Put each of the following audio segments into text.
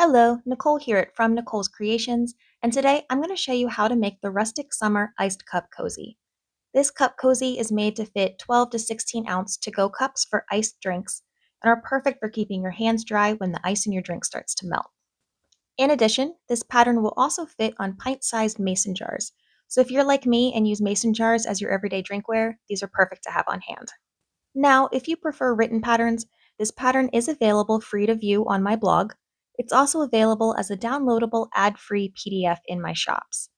Hello, Nicole here at From Nicole's Creations, and today I'm going to show you how to make the Rustic Summer Iced Cup Cozy. This cup cozy is made to fit 12 to 16 ounce to-go cups for iced drinks and are perfect for keeping your hands dry when the ice in your drink starts to melt. In addition, this pattern will also fit on pint-sized mason jars, so if you're like me and use mason jars as your everyday drinkware, these are perfect to have on hand. Now, if you prefer written patterns, this pattern is available free to view on my blog. It's also available as a downloadable ad-free PDF in my shops.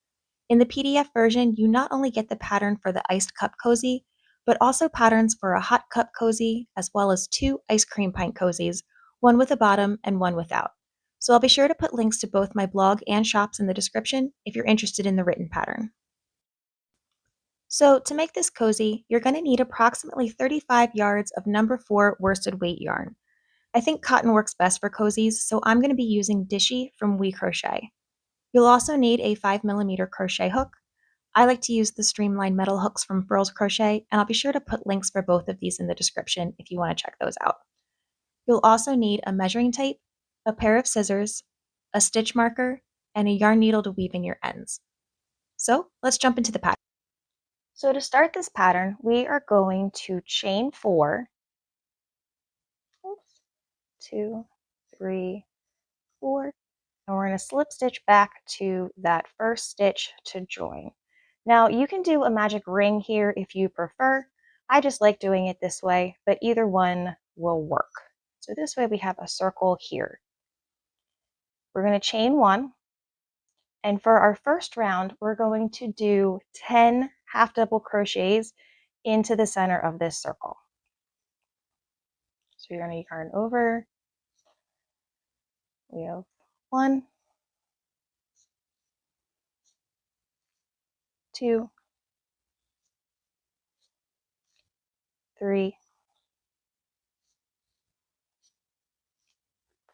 In the PDF version, you not only get the pattern for the iced cup cozy, but also patterns for a hot cup cozy, as well as 2 ice cream pint cozies, one with a bottom and one without. So I'll be sure to put links to both my blog and shops in the description if you're interested in the written pattern. So to make this cozy, you're going to need approximately 35 yards of number 4 worsted weight yarn. I think cotton works best for cozies, so I'm going to be using Dishy from We Crochet. You'll also need a 5mm crochet hook. I like to use the streamlined metal hooks from Furls Crochet, and I'll be sure to put links for both of these in the description if you want to check those out. You'll also need a measuring tape, a pair of scissors, a stitch marker, and a yarn needle to weave in your ends. So let's jump into the pattern. So to start this pattern, we are going to chain 4, 2, 3, 4, and we're going to slip stitch back to that first stitch to join. Now you can do a magic ring here if you prefer. I just like doing it this way, but either one will work. So this way we have a circle here. We're going to chain 1, and for our first round, we're going to do 10 half double crochets into the center of this circle. So you're going to yarn over. We have 1, 2, 3,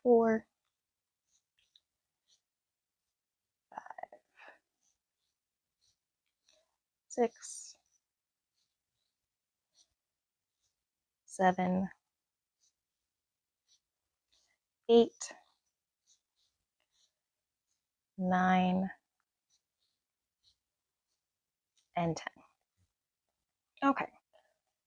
4, 5, 6, 7, 8, 9, and 10. Okay,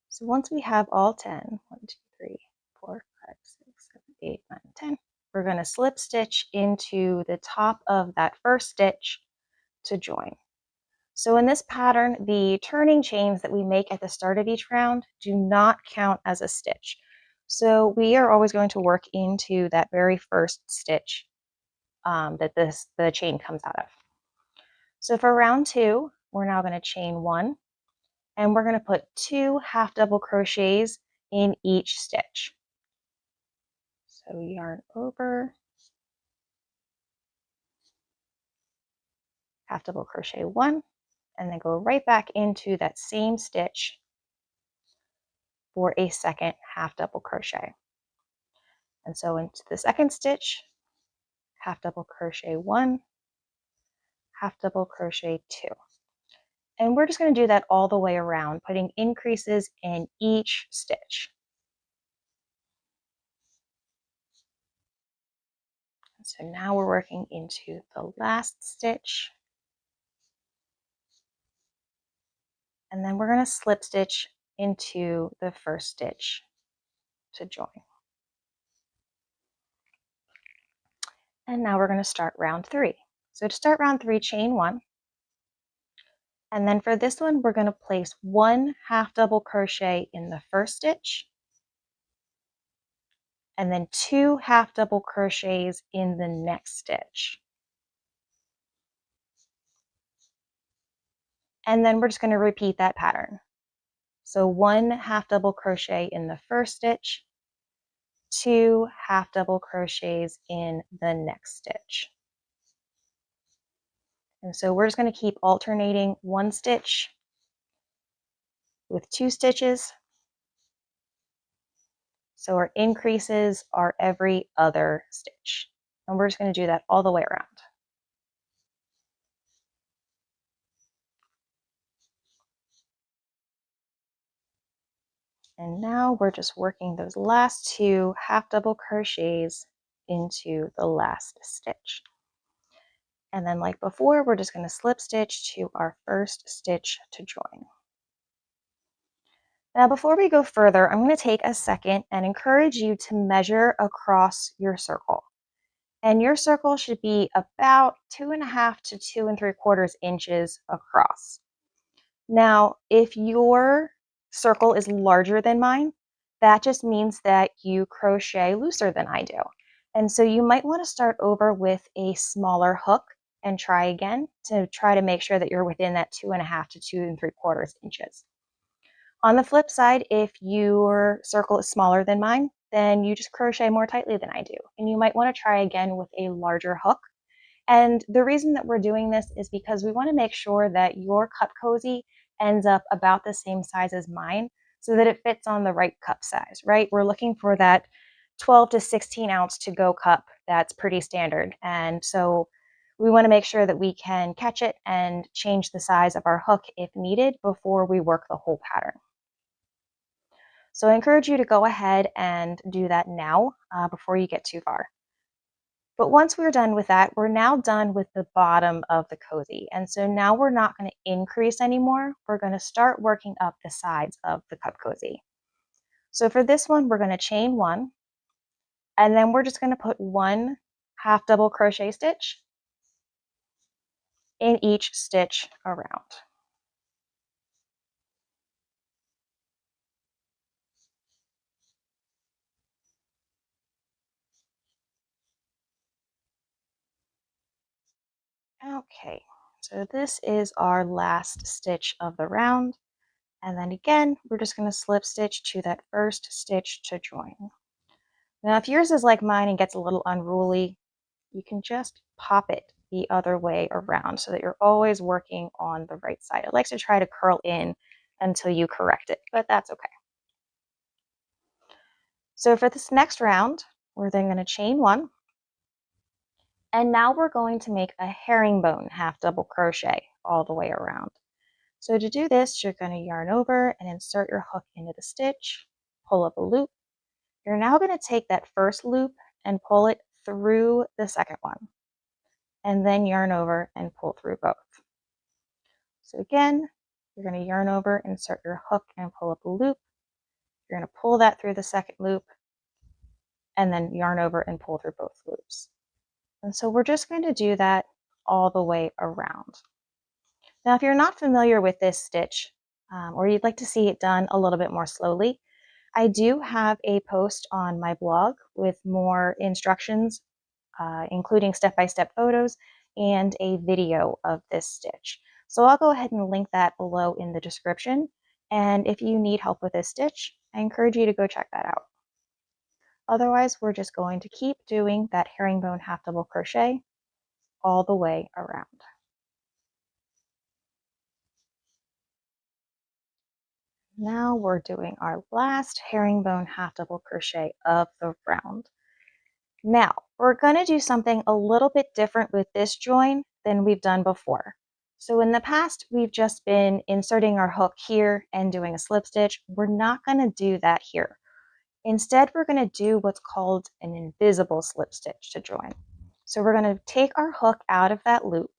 so once we have all 10, 1, 2, 3, 4, 5, 6, 7, 8, 9, 10, we're going to slip stitch into the top of that first stitch to join. So in this pattern, the turning chains that we make at the start of each round do not count as a stitch. So we are always going to work into that very first stitch that the chain comes out of. So for round 2, we're now going to chain 1, and we're going to put 2 half double crochets in each stitch. So yarn over, half double crochet 1, and then go right back into that same stitch for a second half double crochet. And so into the second stitch, half double crochet 1, half double crochet 2. And we're just going to do that all the way around, putting increases in each stitch. So now we're working into the last stitch. And then we're going to slip stitch into the first stitch to join. And now we're going to start round 3. So to start round 3, chain 1. And then for this one, we're going to place 1 half double crochet in the first stitch, and then 2 half double crochets in the next stitch. And then we're just going to repeat that pattern. So 1 half double crochet in the first stitch, 2 half double crochets in the next stitch. And so we're just going to keep alternating 1 stitch with 2 stitches. So our increases are every other stitch. And we're just going to do that all the way around. And now we're just working those last 2 half double crochets into the last stitch. And then like before, we're just going to slip stitch to our first stitch to join. Now, before we go further, I'm going to take a second and encourage you to measure across your circle. And your circle should be about 2.5 to 2 3/4 inches across. Now, if your circle is larger than mine, that just means that you crochet looser than I do. And so you might want to start over with a smaller hook and try again to try to make sure that you're within that 2.5 to 2 3/4 inches. On the flip side, if your circle is smaller than mine, then you just crochet more tightly than I do. And you might want to try again with a larger hook. And the reason that we're doing this is because we want to make sure that your cup cozy ends up about the same size as mine so that it fits on the right cup size, right? We're looking for that 12 to 16 ounce to go cup that's pretty standard. And so we want to make sure that we can catch it and change the size of our hook if needed before we work the whole pattern. So I encourage you to go ahead and do that now before you get too far. But once we're done with that, we're now done with the bottom of the cozy. And so now we're not going to increase anymore. We're going to start working up the sides of the cup cozy. So for this one, we're going to chain one, and then we're just going to put one half double crochet stitch in each stitch around. Okay, so this is our last stitch of the round. And then again, we're just going to slip stitch to that first stitch to join. Now, if yours is like mine and gets a little unruly, you can just pop it the other way around so that you're always working on the right side. It likes to try to curl in until you correct it, but that's okay. So for this next round, we're then going to chain one, and now we're going to make a herringbone half double crochet all the way around. So to do this, you're going to yarn over and insert your hook into the stitch, pull up a loop. You're now going to take that first loop and pull it through the second one, and then yarn over and pull through both. So again, you're going to yarn over, insert your hook, and pull up a loop. You're going to pull that through the second loop, and then yarn over and pull through both loops. And so we're just going to do that all the way around. Now, if you're not familiar with this stitch, or you'd like to see it done a little bit more slowly, I do have a post on my blog with more instructions, including step-by-step photos and a video of this stitch. So I'll go ahead and link that below in the description. And if you need help with this stitch, I encourage you to go check that out. Otherwise, we're just going to keep doing that herringbone half double crochet all the way around. Now we're doing our last herringbone half double crochet of the round. Now, we're going to do something a little bit different with this join than we've done before. So in the past, we've just been inserting our hook here and doing a slip stitch. We're not going to do that here. Instead, we're going to do what's called an invisible slip stitch to join. So we're going to take our hook out of that loop.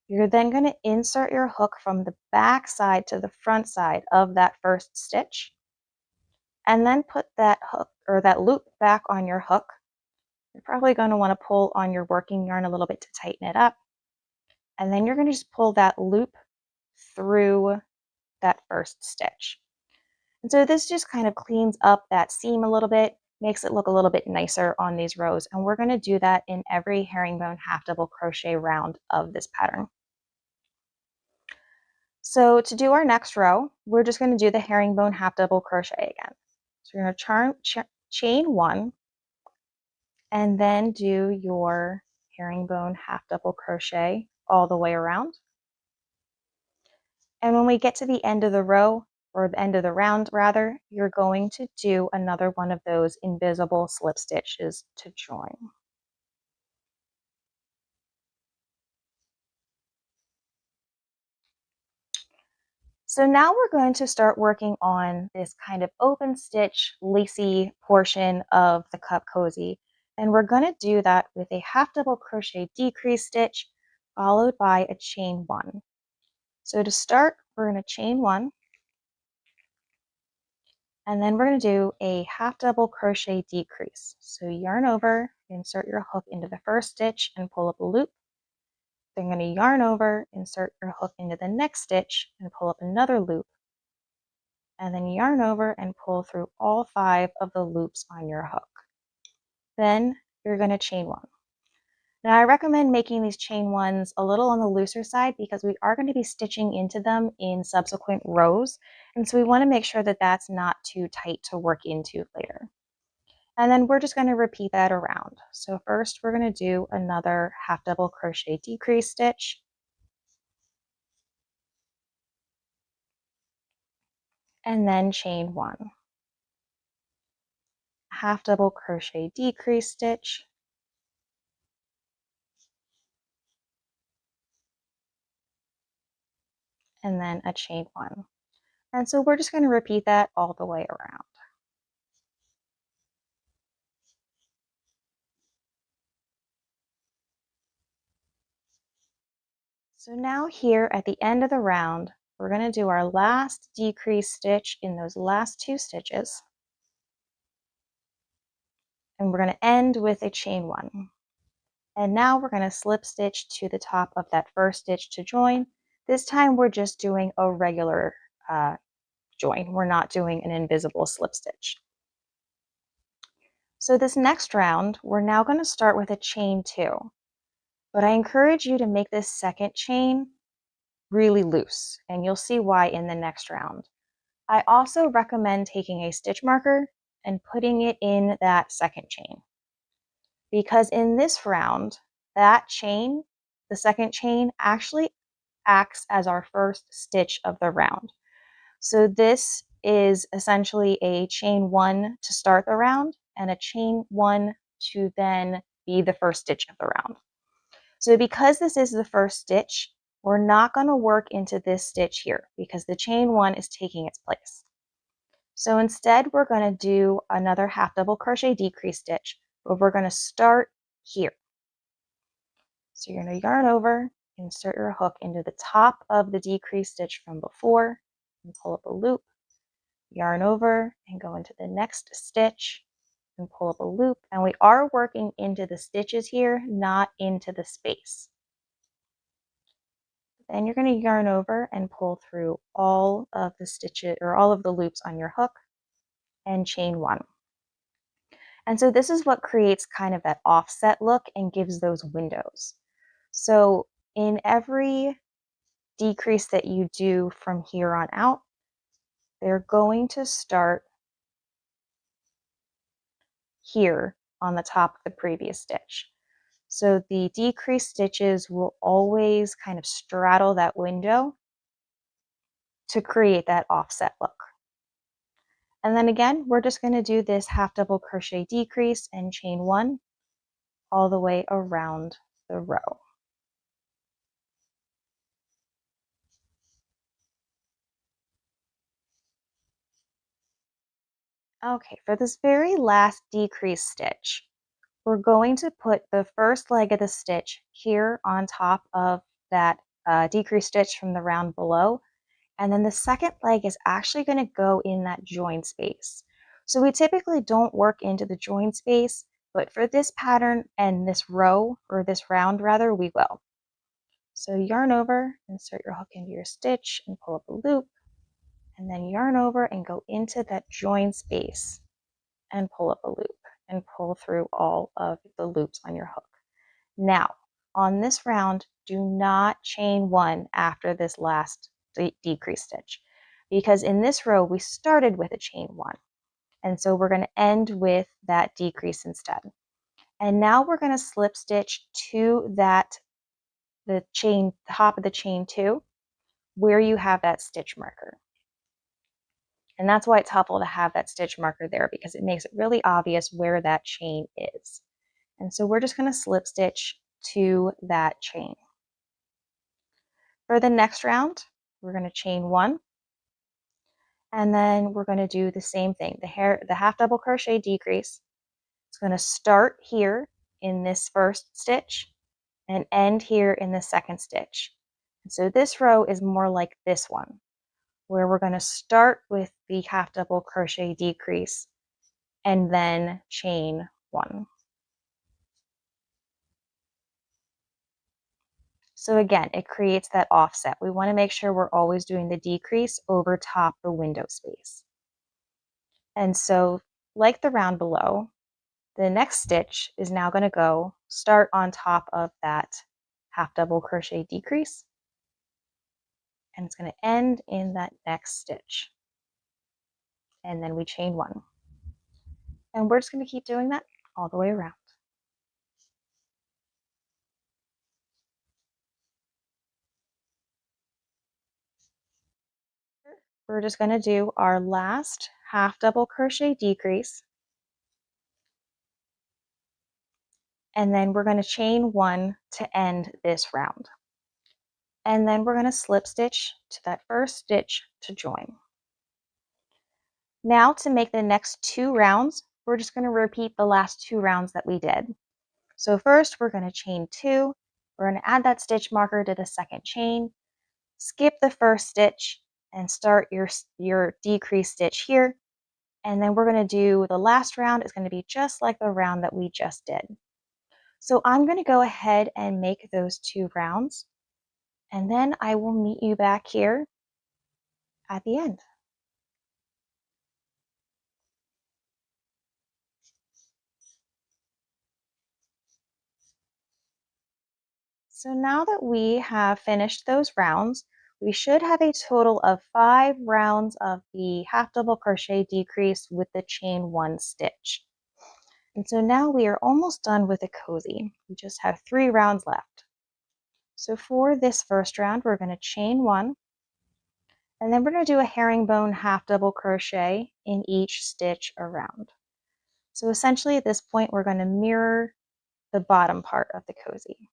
You're then going to insert your hook from the back side to the front side of that first stitch, and then put that hook or that loop back on your hook. You're probably going to want to pull on your working yarn a little bit to tighten it up. And then you're going to just pull that loop through that first stitch. And so this just kind of cleans up that seam a little bit, makes it look a little bit nicer on these rows. And we're going to do that in every herringbone half double crochet round of this pattern. So to do our next row, we're just going to do the herringbone half double crochet again. So you're going to chain one, and then do your herringbone half double crochet all the way around. And when we get to the end of the row, or the end of the round rather, you're going to do another one of those invisible slip stitches to join. So now we're going to start working on this kind of open stitch, lacy portion of the cup cozy. And we're going to do that with a half double crochet decrease stitch followed by a chain one. So to start, we're going to chain one, and then we're going to do a half double crochet decrease. So yarn over, insert your hook into the first stitch and pull up a loop. Then you're going to yarn over, insert your hook into the next stitch and pull up another loop. And then yarn over and pull through all 5 of the loops on your hook. Then you're going to chain one. Now I recommend making these chain ones a little on the looser side because we are going to be stitching into them in subsequent rows, and so we want to make sure that that's not too tight to work into later. And then we're just going to repeat that around. So first we're going to do another half double crochet decrease stitch, and then chain one, half double crochet decrease stitch, and then a chain one. And so we're just going to repeat that all the way around. So now here at the end of the round, we're going to do our last decrease stitch in those last 2 stitches. And we're going to end with a chain one. And now we're going to slip stitch to the top of that first stitch to join. This time we're just doing a regular join. We're not doing an invisible slip stitch. So this next round, we're now going to start with a chain 2. But I encourage you to make this second chain really loose, and you'll see why in the next round. I also recommend taking a stitch marker and putting it in that second chain, because in this round, that chain, the second chain, actually acts as our first stitch of the round. So this is essentially a chain one to start the round and a chain one to then be the first stitch of the round. So because this is the first stitch, we're not going to work into this stitch here because the chain one is taking its place. So instead, we're going to do another half double crochet decrease stitch, but we're going to start here. So you're going to yarn over, insert your hook into the top of the decrease stitch from before, and pull up a loop, yarn over, and go into the next stitch, and pull up a loop. And we are working into the stitches here, not into the space. Then you're going to yarn over and pull through all of the stitches or all of the loops on your hook and chain one. And so this is what creates kind of that offset look and gives those windows. So in every decrease that you do from here on out, they're going to start here on the top of the previous stitch. So the decrease stitches will always kind of straddle that window to create that offset look. And then again, we're just going to do this half double crochet decrease and chain one all the way around the row. Okay, for this very last decrease stitch, we're going to put the first leg of the stitch here on top of that decrease stitch from the round below, and then the second leg is actually going to go in that join space. So we typically don't work into the join space, but for this pattern and this row, or this round rather, we will. So yarn over, insert your hook into your stitch and pull up a loop, and then yarn over and go into that join space and pull up a loop and pull through all of the loops on your hook. Now, on this round, do not chain one after this last decrease stitch, because in this row we started with a chain one, and so we're going to end with that decrease instead. And now we're going to slip stitch to the top of the chain two where you have that stitch marker. And that's why it's helpful to have that stitch marker there, because it makes it really obvious where that chain is. And so we're just going to slip stitch to that chain. For the next round, we're going to chain one, and then we're going to do the same thing. The half double crochet decrease. It's It's going to start here in this first stitch and end here in the second stitch. And so this row is more like this one, where we're going to start with the half double crochet decrease and then chain 1. So again, it creates that offset. We want to make sure we're always doing the decrease over top the window space. And so, like the round below, the next stitch is now going to start on top of that half double crochet decrease, and it's going to end in that next stitch. And then we chain 1. And we're just going to keep doing that all the way around. We're just going to do our last half double crochet decrease, and then we're going to chain 1 to end this round. And then we're going to slip stitch to that first stitch to join. Now to make the next 2 rounds, we're just going to repeat the last 2 rounds that we did. So first we're going to chain 2, we're going to add that stitch marker to the second chain, skip the first stitch, and start your decrease stitch here. And then we're going to do the last round is going to be just like the round that we just did. So I'm going to go ahead and make those 2 rounds, and then I will meet you back here at the end. So now that we have finished those rounds, we should have a total of 5 rounds of the half double crochet decrease with the chain 1 stitch. And so now we are almost done with the cozy. We just have 3 rounds left. So for this first round, we're going to chain 1, and then we're going to do a herringbone half double crochet in each stitch around. So essentially at this point, we're going to mirror the bottom part of the cozy.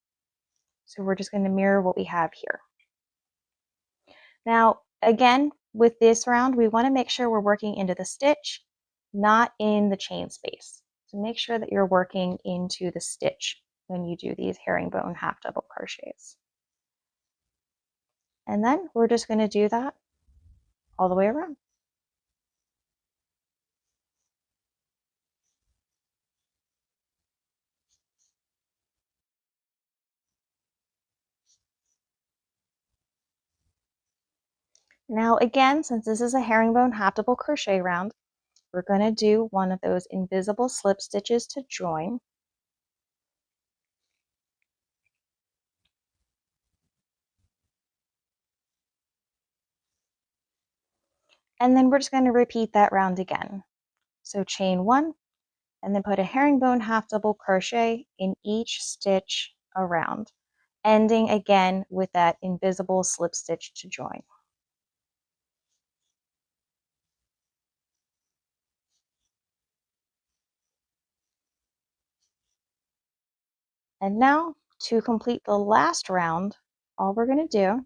So we're just going to mirror what we have here. Now, again, with this round, we want to make sure we're working into the stitch, not in the chain space. So make sure that you're working into the stitch when you do these herringbone half double crochets. And then we're just going to do that all the way around. Now again, since this is a herringbone half double crochet round, we're going to do one of those invisible slip stitches to join. And then we're just going to repeat that round again. So chain 1, and then put a herringbone half double crochet in each stitch around, ending again with that invisible slip stitch to join. And now to complete the last round, all we're going to do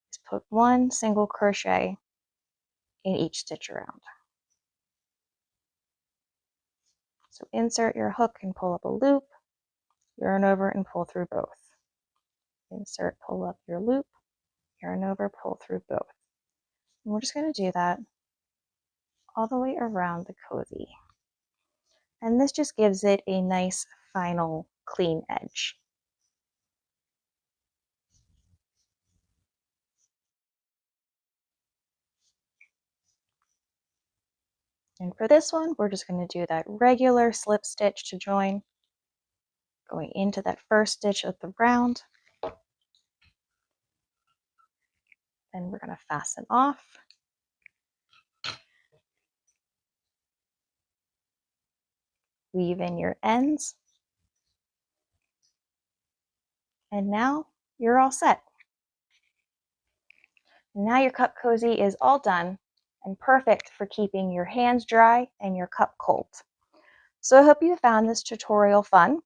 is put 1 single crochet in each stitch around. So insert your hook and pull up a loop, yarn over and pull through both. Insert, pull up your loop, yarn over, pull through both. And we're just going to do that all the way around the cozy. And this just gives it a nice final clean edge. And for this one, we're just going to do that regular slip stitch to join, going into that first stitch of the round. Then we're going to fasten off. Weave in your ends. And now you're all set. And now your cup cozy is all done and perfect for keeping your hands dry and your cup cold. So I hope you found this tutorial fun.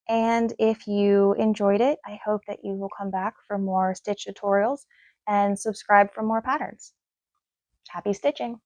And if you enjoyed it, I hope that you will come back for more stitch tutorials and subscribe for more patterns. Happy stitching!